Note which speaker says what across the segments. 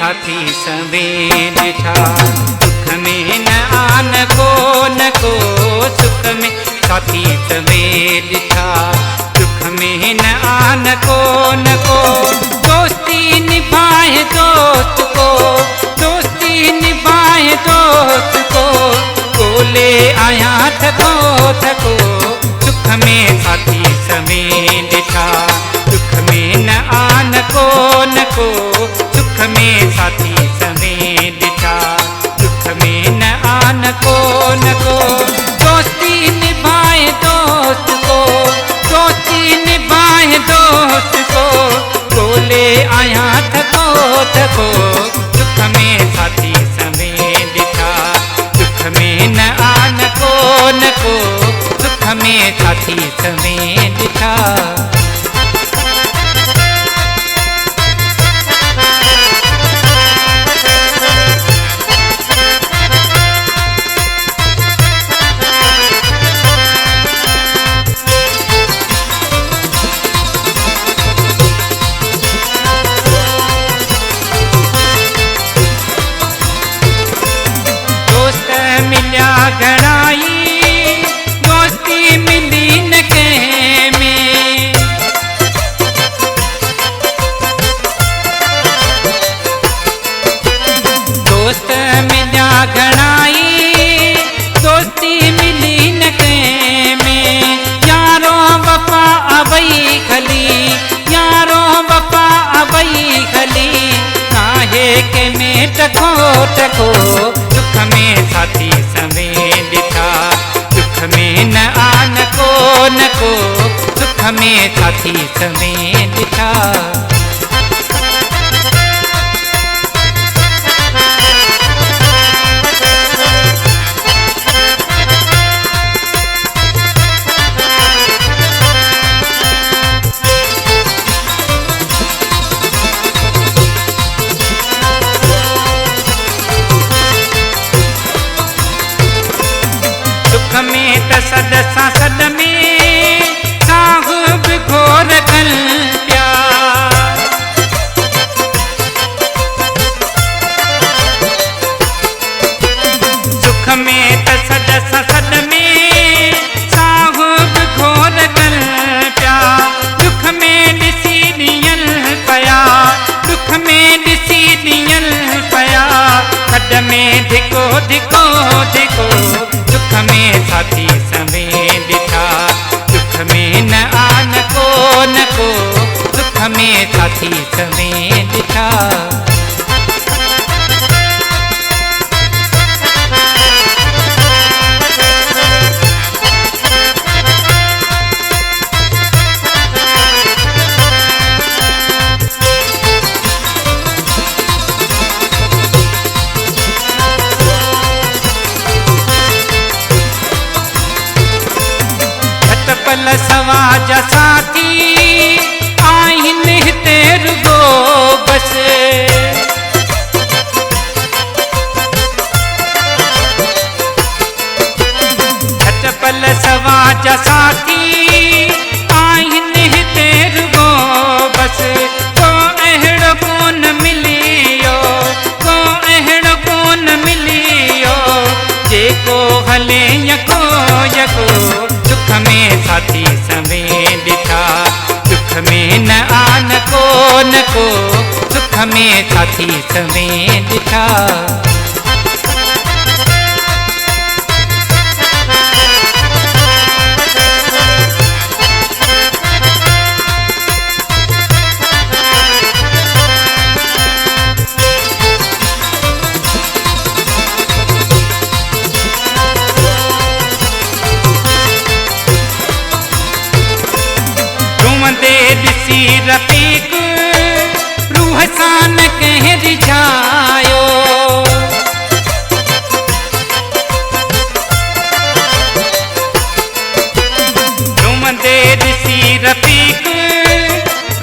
Speaker 1: साथी सवें ॾिठा। दुख में न आन को न को सुख में साथी सवें ॾिठा। दुख में न आन को न को दोस्ती निभाए दोस्त को, दोस्ती निभाए दोस्त को। बोले आया थको थको दुख में साथी सवें ॾिठा। दुख में न आन को न को सुख में साथी सवें ॾिठा। दुख में न आन को न को दोस्ती निभाए दोस्त को, दोस्ती निभाए दोस्त को। बोले आया थको थको दुख में साथी सवें ॾिठा। दुख में न आन को न को सुख में साथी सवें ॾिठा। घड़ाई दोस्ती मिली न कह में। दोस्त मिला घड़ाई दोस्ती मिली न कह में। यारों वफा अबई खली, यारों वफा अबई खली। काहे के में टको टको दुख में साथी सवें ॾिठा। दुख में न आन को न को सुख में साथी सवें ॾिठा। दुख में त सद सां सद में साहब घोर कल प्यार। दुख में त सद सां सद में साहब घोर कल प्यार। दुख में ॾिसी ॾियन पया, दुख में ॾिसी ॾियन पया। खॾ में धिको धिको धिको दुख में साथी सवें ॾिठा। दुख में न आन को न को सुख में साथी सवें ॾिठा। पल सवाज साथी आहिन हिते रुगो बस। झट पल सवाज साथी आहिन हिते रुगो बस। को अहिड़ो कोन मिलियो, को अहिड़ो कोन मिलियो। जेको हले यको यको दुख में साथी सवें ॾिठा। दुख में न आन को न को सुख में साथी सवें ॾिठा। ॾिसी रफ़ीक रूह सां न कंहिं रिझायो। झूमंदे ॾिसी रफ़ीक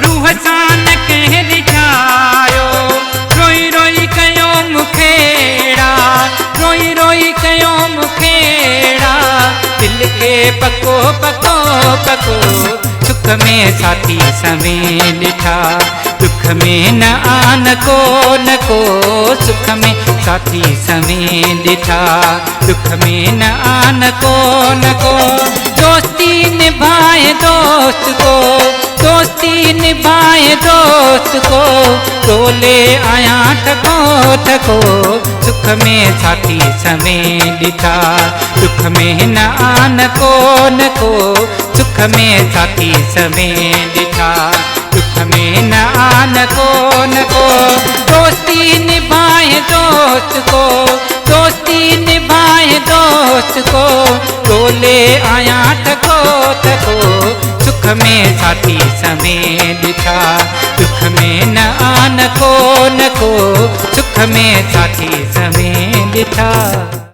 Speaker 1: रूह सां न कंहिं रिझायो। रोई रोई कयो मुखेड़ा, रोई रोई कयो मुखेड़ा। दिल के पको पको पको सुख में साथी सवें ॾिठा। दुख में न आन को सुख में साथी समें ॾिठा। दुख में न आन को दोस्ती निभाए दोस्त को, दोस्ती निभाए दोस्त को, टोले आया ठको ठको, सुख में साथी समें ॾिठा। दुख में न आन को सुख में साथी समें ॾिठा। दुख में न आन को दोस्ती निभाए दोस्त को, दोस्ती निभाए दोस्त को, टोले आया ठको ठको, सुख में साथी समें ॾिठा। दुख में न आन को सुख में साथी समें ॾिठा।